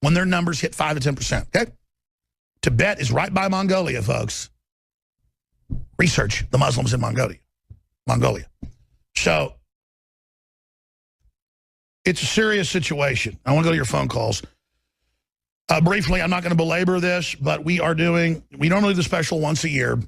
when their numbers hit 5 to 10%, okay? Tibet is right by Mongolia, folks. Research the Muslims in Mongolia. So it's a serious situation. I want to go to your phone calls. Briefly, I'm not going to belabor this, but we normally do the special once a year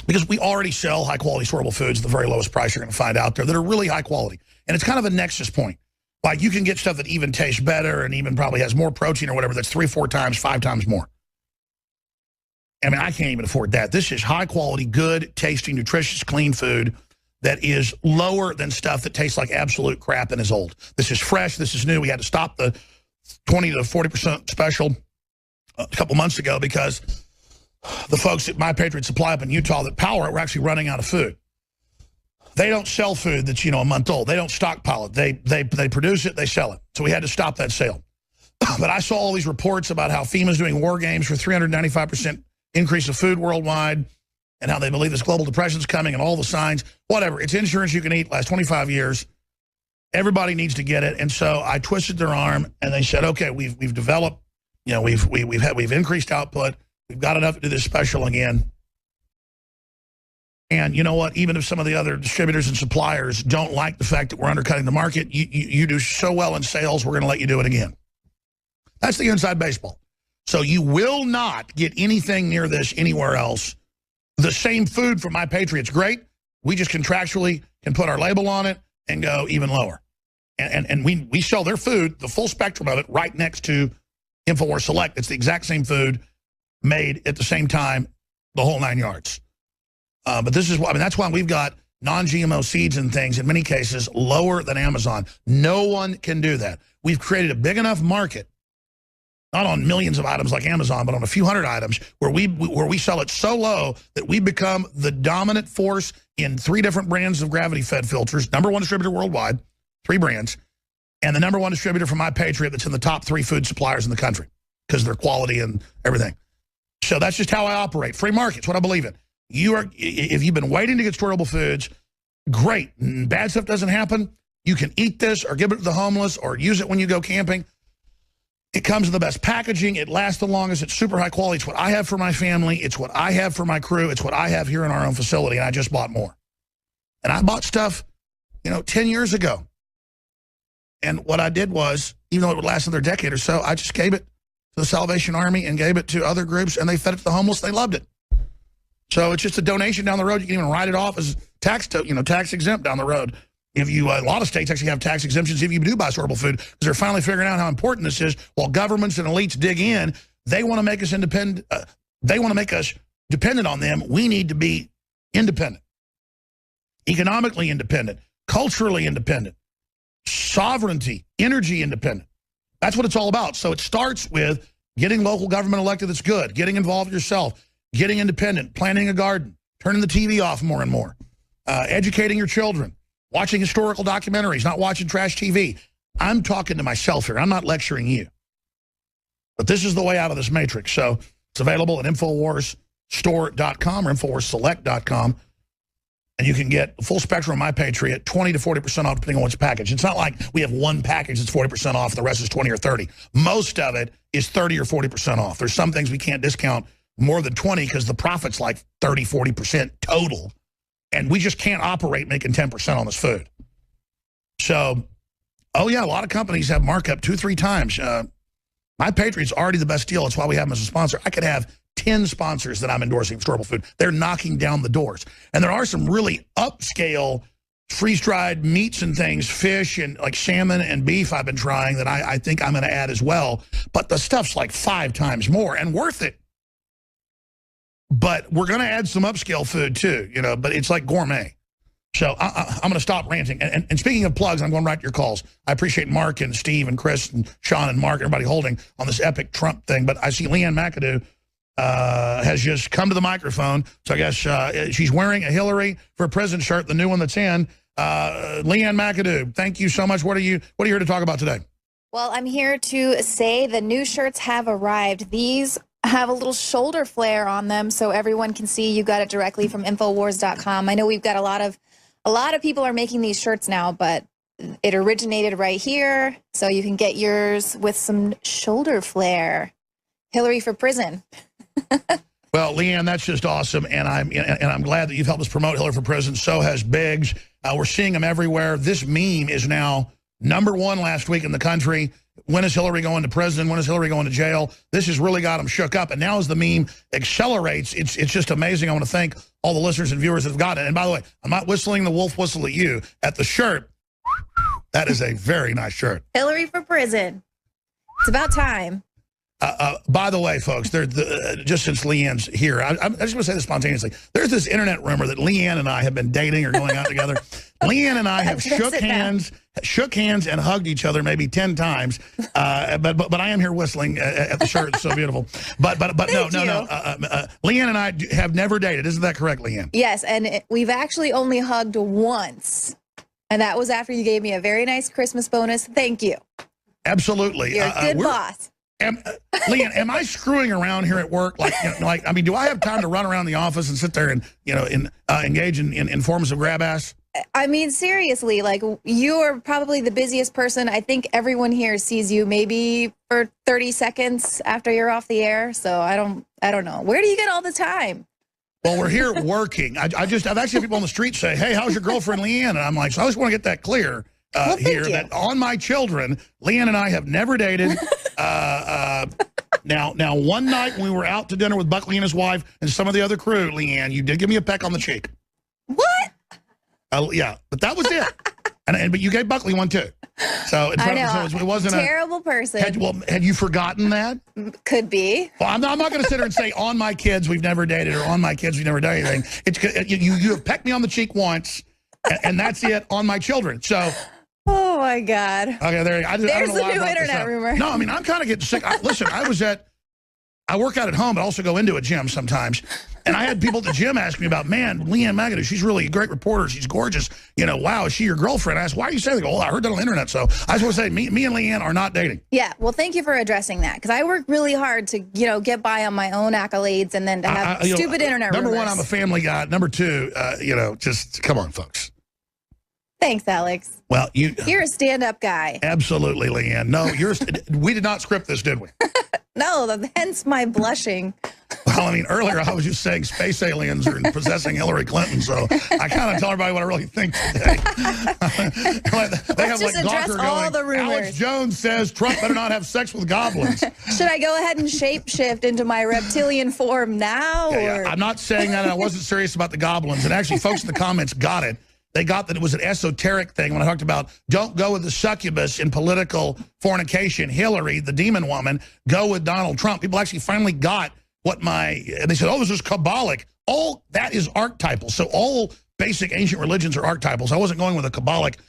because we already sell high-quality storable foods at the very lowest price you're going to find out there that are really high quality. And it's kind of a nexus point. Like you can get stuff that even tastes better and even probably has more protein or whatever that's 3, 4 times, 5 times more. I mean, I can't even afford that. This is high-quality, good, tasting, nutritious, clean food that is lower than stuff that tastes like absolute crap and is old. This is fresh. This is new. We had to stop the 20 to 40% special a couple months ago because the folks at My Patriot Supply up in Utah that power it were actually running out of food. They don't sell food that's, a month old. They don't stockpile it. They produce it, they sell it. So we had to stop that sale. But I saw all these reports about how FEMA's doing war games for 395% increase of food worldwide and how they believe this global depression's coming and all the signs. Whatever. It's insurance you can eat last 25 years. Everybody needs to get it. And so I twisted their arm and they said, okay, we've developed, we've increased output. We've got enough to do this special again. And you know what? Even if some of the other distributors and suppliers don't like the fact that we're undercutting the market, you do so well in sales, we're going to let you do it again. That's the inside baseball. So you will not get anything near this anywhere else. The same food from My Patriot's great. We just contractually can put our label on it and go even lower. And we sell their food, the full spectrum of it, right next to InfoWars Select. It's the exact same food made at the same time, the whole 9 yards. But this is why, that's why we've got non-GMO seeds and things, in many cases, lower than Amazon. No one can do that. We've created a big enough market, not on millions of items like Amazon, but on a few hundred items where we sell it so low that we become the dominant force in 3 different brands of gravity-fed filters, #1 distributor worldwide, 3 brands, and the #1 distributor for My Patriot that's in the top 3 food suppliers in the country because of their quality and everything. So that's just how I operate. Free market's what I believe in. If you've been waiting to get storable foods, great. Bad stuff doesn't happen. You can eat this or give it to the homeless or use it when you go camping. It comes in the best packaging. It lasts the longest. It's super high quality. It's what I have for my family. It's what I have for my crew. It's what I have here in our own facility, and I just bought more. And I bought stuff, 10 years ago. And what I did was, even though it would last another decade or so, I just gave it to the Salvation Army and gave it to other groups, and they fed it to the homeless. They loved it. So it's just a donation down the road. You can even write it off as tax exempt down the road. If you, a lot of states actually have tax exemptions if you do buy storable food because they're finally figuring out how important this is. While governments and elites dig in, they want to make us independent. They want to make us dependent on them. We need to be independent, economically independent, culturally independent, sovereignty, energy independent. That's what it's all about. So it starts with getting local government elected that's good, getting involved yourself, getting independent, planting a garden, turning the TV off more and more, educating your children, watching historical documentaries, not watching trash TV. I'm talking to myself here. I'm not lecturing you. But this is the way out of this matrix. So it's available at InfoWarsStore.com or InfoWarsSelect.com. And you can get the full spectrum of My Patriot, 20 to 40% off depending on what's packaged. It's not like we have one package that's 40% off, the rest is 20 or 30. Most of it is 30 or 40% off. There's some things we can't discount more than 20 because the profit's like 30, 40% total. And we just can't operate making 10% on this food. So, oh yeah, a lot of companies have markup 2-3 times. My Patriot's already the best deal. That's why we have them as a sponsor. I could have 10 sponsors that I'm endorsing for storable food. They're knocking down the doors. And there are some really upscale freeze-dried meats and things, fish and like salmon and beef I've been trying that I think I'm going to add as well. But the stuff's like 5 times more and worth it. But we're going to add some upscale food too, but it's like gourmet. So I'm going to stop ranting. And speaking of plugs, I'm going right to your calls. I appreciate Mark and Steve and Chris and Sean and Mark, everybody holding on this epic Trump thing. But I see Leanne McAdoo has just come to the microphone. So I guess she's wearing a Hillary for President shirt, the new one that's in. Leanne McAdoo, thank you so much. What are you here to talk about today? Well, I'm here to say the new shirts have arrived. These have a little shoulder flare on them so everyone can see you got it directly from Infowars.com. I know we've got a lot of people are making these shirts now, but it originated right here, so you can get yours with some shoulder flare. Hillary for prison. Well, Leanne, that's just awesome, and I'm glad that you've helped us promote Hillary for President. So has Biggs. We're seeing them everywhere. This meme is now #1 last week in the country. When is Hillary going to prison? When is Hillary going to jail? This has really got them shook up, and now as the meme accelerates, it's just amazing. I want to thank all the listeners and viewers that have gotten it. And by the way, I'm not whistling the wolf whistle at you. At the shirt, that is a very nice shirt. Hillary for prison. It's about time. By the way, folks, just since Leanne's here, I'm just going to say this spontaneously. There's this internet rumor that Leanne and I have been dating or going out together. Leanne and I have shook hands and hugged each other maybe 10 times. But I am here whistling at the shirt. It's so beautiful. But no. Leanne and I have never dated. Isn't that correct, Leanne? Yes, and we've actually only hugged once. And that was after you gave me a very nice Christmas bonus. Thank you. Absolutely. You're a good boss. Leanne, am I screwing around here at work? I mean, do I have time to run around the office and sit there and, engage in forms of grab ass? I mean, seriously, like, you are probably the busiest person. I think everyone here sees you maybe for 30 seconds after you're off the air. So I don't know. Where do you get all the time? Well, we're here working. I've actually had people on the street say, "Hey, how's your girlfriend, Leanne?" And I'm like, so I just want to get that clear. Here that on my children, Leanne and I have never dated. Now, one night when we were out to dinner with Buckley and his wife and some of the other crew, Leanne, you did give me a peck on the cheek. What? Yeah, but that was it. But you gave Buckley one too. So it wasn't a terrible person. Had you forgotten that? Could be. Well, I'm not going to sit here and say on my kids we've never dated or on my kids we've never done anything. You have pecked me on the cheek once, and that's it on my children. So. Oh, my God. Okay, there you go. There's the new internet rumor. No, I mean, I'm kind of getting sick. Listen, I work out at home, but also go into a gym sometimes. And I had people at the gym ask me about, man, Leanne McAdoo, she's really a great reporter. She's gorgeous. Wow, is she your girlfriend? I asked, why are you saying that? They go, well, I heard that on the internet. So I just want to say, me and Leanne are not dating. Yeah, well, thank you for addressing that. Because I work really hard to, get by on my own accolades and then to have stupid internet rumors. Number one, I'm a family guy. Number two, just come on, folks. Thanks, Alex. Well, you're a stand-up guy. Absolutely, Leanne. No, we did not script this, did we? No, hence my blushing. Well, I mean, earlier I was just saying space aliens are possessing Hillary Clinton, so I kind of tell everybody what I really think today. They have just address Gawker all going, the rumors. Alex Jones says Trump better not have sex with goblins. Should I go ahead and shapeshift into my reptilian form now? Yeah. I'm not saying that. I wasn't serious about the goblins. And actually, folks in the comments got it. They got that it was an esoteric thing when I talked about don't go with the succubus in political fornication, Hillary, the demon woman, go with Donald Trump. People actually finally got what and they said, oh, this is Kabbalic. All that is archetypal. So all basic ancient religions are archetypal. So I wasn't going with a Kabbalic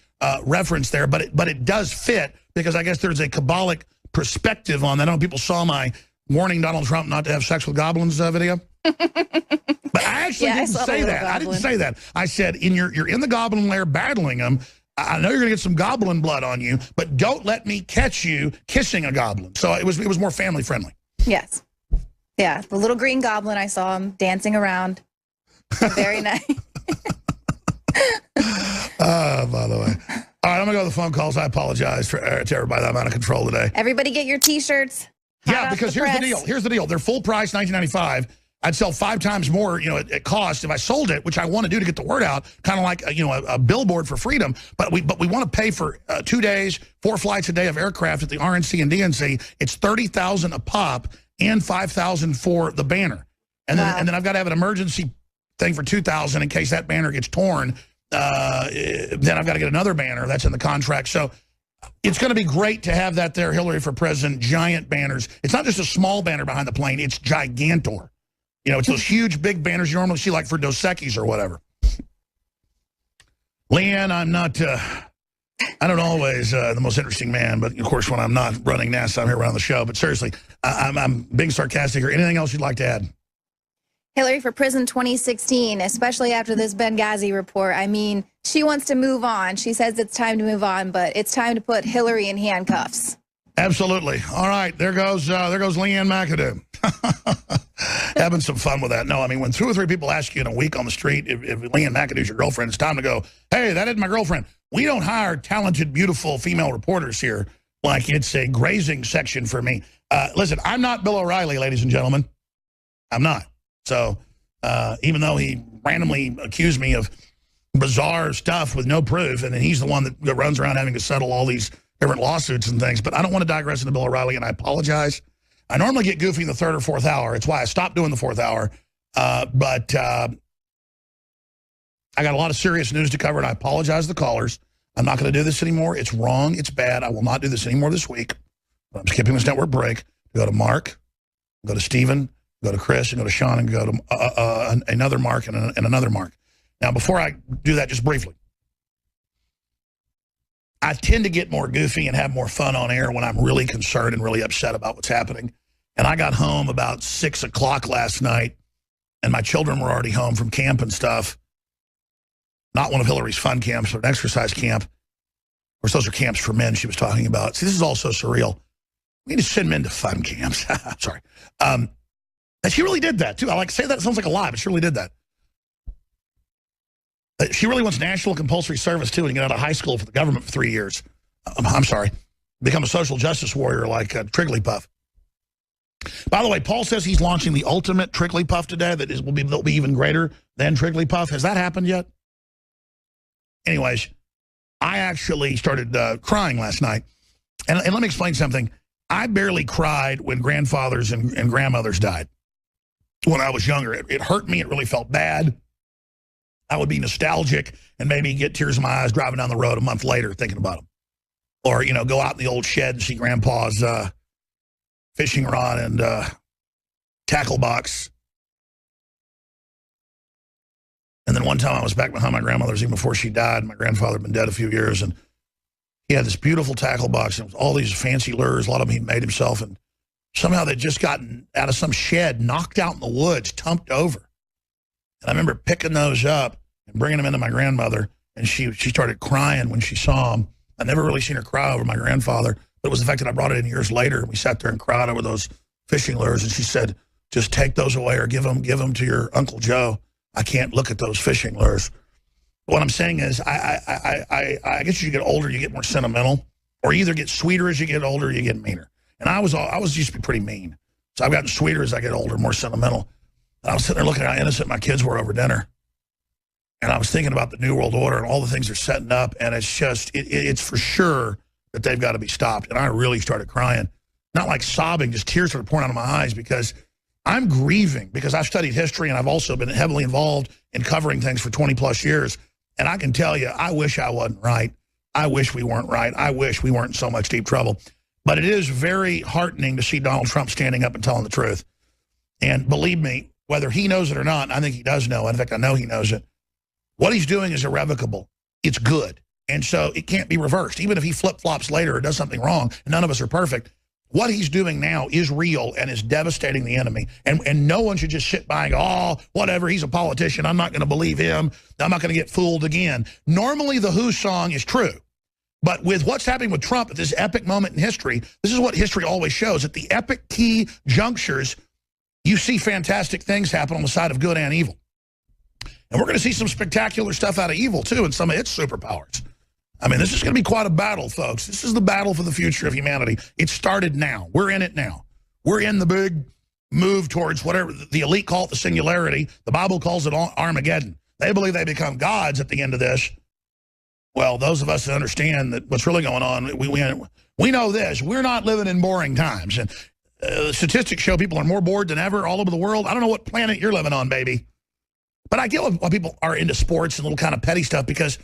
reference there, but it does fit because I guess there's a Kabbalic perspective on that. I know people saw my warning Donald Trump not to have sex with goblins video. But I actually didn't say that. I didn't say that. I said, you're in the goblin lair battling them. I know you're going to get some goblin blood on you, but don't let me catch you kissing a goblin. So it was more family friendly. Yes. Yeah, the little green goblin, I saw him dancing around. Very nice. By the way. All right, I'm going to go to the phone calls. I apologize to everybody that I'm out of control today. Everybody get your T-shirts. Yeah, because here's the deal. Here's the deal. They're full price, $19.95. I'd sell 5 times more, at cost if I sold it, which I want to do to get the word out, kind of like a billboard for freedom. But we want to pay for 2 days, 4 flights a day of aircraft at the RNC and DNC. It's $30,000 a pop and $5,000 for the banner, and then I've got to have an emergency thing for $2,000 in case that banner gets torn. Then I've got to get another banner that's in the contract. So it's going to be great to have that there, Hillary for President, giant banners. It's not just a small banner behind the plane; it's gigantor. It's those huge, big banners you normally see like for Dos Equis or whatever. Leanne, I'm not, I don't always the most interesting man, but of course when I'm not running NASA, I'm here running the show. But seriously, I'm being sarcastic here. Anything else you'd like to add? Hillary for Prison 2016, especially after this Benghazi report. I mean, she wants to move on. She says it's time to move on, but it's time to put Hillary in handcuffs. Absolutely. All right, there goes Leanne McAdoo. having some fun with that. No, I mean, when 2 or 3 people ask you in a week on the street if Leanne McAdoo's your girlfriend, it's time to go, hey, that isn't my girlfriend. We don't hire talented, beautiful female reporters here like it's a grazing section for me. Listen, I'm not Bill O'Reilly, ladies and gentlemen. I'm not. So even though he randomly accused me of bizarre stuff with no proof, and then he's the one that runs around having to settle all these different lawsuits and things, but I don't want to digress into Bill O'Reilly, and I apologize. I normally get goofy in the 3rd or 4th hour. It's why I stopped doing the 4th hour. But I got a lot of serious news to cover, and I apologize to the callers. I'm not going to do this anymore. It's wrong. It's bad. I will not do this anymore this week. I'm skipping this network break. Go to Mark, go to Stephen, go to Chris, and go to Sean, and go to another Mark and another Mark. Now, before I do that, just briefly, I tend to get more goofy and have more fun on air when I'm really concerned and really upset about what's happening. And I got home about 6 o'clock last night, and my children were already home from camp and stuff. Not one of Hillary's fun camps, but an exercise camp. Of course, those are camps for men she was talking about. See, this is all so surreal. We need to send men to fun camps. Sorry. And she really did that, too. I like to say that. It sounds like a lie, but she really did that. She really wants national compulsory service, too, and get out of high school for the government for 3 years. I'm sorry. Become a social justice warrior like Trigglypuff. By the way, Paul says he's launching the ultimate Trigglypuff today that will be even greater than Trigglypuff. Has that happened yet? Anyways, I actually started crying last night. And let me explain something. I barely cried when grandfathers and grandmothers died when I was younger. It hurt me. It really felt bad. I would be nostalgic and maybe get tears in my eyes driving down the road a month later thinking about them. Or, you know, go out in the old shed and see Grandpa's fishing rod and tackle box. And then one time I was back behind my grandmother's even before she died. My grandfather had been dead a few years, and he had this beautiful tackle box. And it was all these fancy lures, a lot of them he made himself. And somehow they'd just gotten out of some shed, knocked out in the woods, tumped over. And I remember picking those up and bringing them into my grandmother, and she started crying when she saw them. I'd never really seen her cry over my grandfather, but it was the fact that I brought it in years later, and we sat there and cried over those fishing lures, and she said, just take those away or give them to your Uncle Joe. I can't look at those fishing lures. But what I'm saying is I guess as you get older, you get more sentimental, or you either get sweeter as you get older or you get meaner. And I was used to be pretty mean. So I've gotten sweeter as I get older, more sentimental. I was sitting there looking at how innocent my kids were over dinner. And I was thinking about the New World Order and all the things they're setting up. And it's just, it's for sure that they've got to be stopped. And I really started crying. Not like sobbing, just tears started pouring out of my eyes because I'm grieving because I've studied history and I've also been heavily involved in covering things for 20 plus years. And I can tell you, I wish I wasn't right. I wish we weren't right. I wish we weren't in so much deep trouble. But it is very heartening to see Donald Trump standing up and telling the truth. And believe me, whether he knows it or not, I think he does know. In fact, I know he knows it. What he's doing is irrevocable. It's good. And so it can't be reversed. Even if he flip-flops later or does something wrong, and none of us are perfect, what he's doing now is real and is devastating the enemy. And no one should just sit by and go, oh, whatever, he's a politician. I'm not going to believe him. I'm not going to get fooled again. Normally, the Who song is true. But with what's happening with Trump at this epic moment in history, this is what history always shows. At the epic key junctures, you see fantastic things happen on the side of good and evil. And we're going to see some spectacular stuff out of evil, too, and some of its superpowers. I mean, this is going to be quite a battle, folks. This is the battle for the future of humanity. It started now. We're in it now. We're in the big move towards whatever the elite call it the singularity. The Bible calls it Armageddon. They believe they become gods at the end of this. Well, those of us that understand that what's really going on, we know this. We're not living in boring times. And statistics show people are more bored than ever all over the world. I don't know what planet you're living on, baby. But I get why people are into sports and little kind of petty stuff, because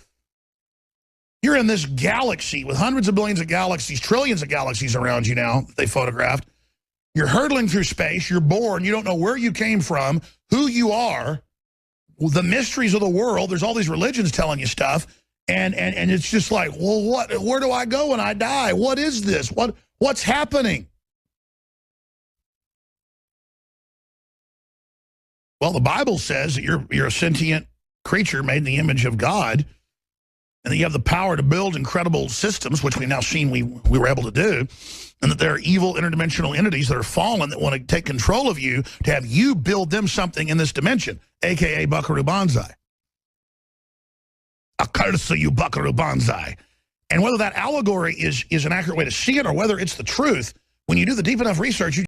you're in this galaxy with hundreds of billions of galaxies, trillions of galaxies around you now that they photographed. You're hurtling through space. You're born. You don't know where you came from, who you are, the mysteries of the world. There's all these religions telling you stuff. And it's just like, well, where do I go when I die? What is this? What's happening? Well, the Bible says that you're a sentient creature made in the image of God, and that you have the power to build incredible systems, which we've now seen we were able to do. and that there are evil interdimensional entities that are fallen that want to take control of you to have you build them something in this dimension, a.k.a. Buckaroo Banzai. A curse of you, Buckaroo Banzai. And whether that allegory is an accurate way to see it or whether it's the truth, when you do the deep enough research, you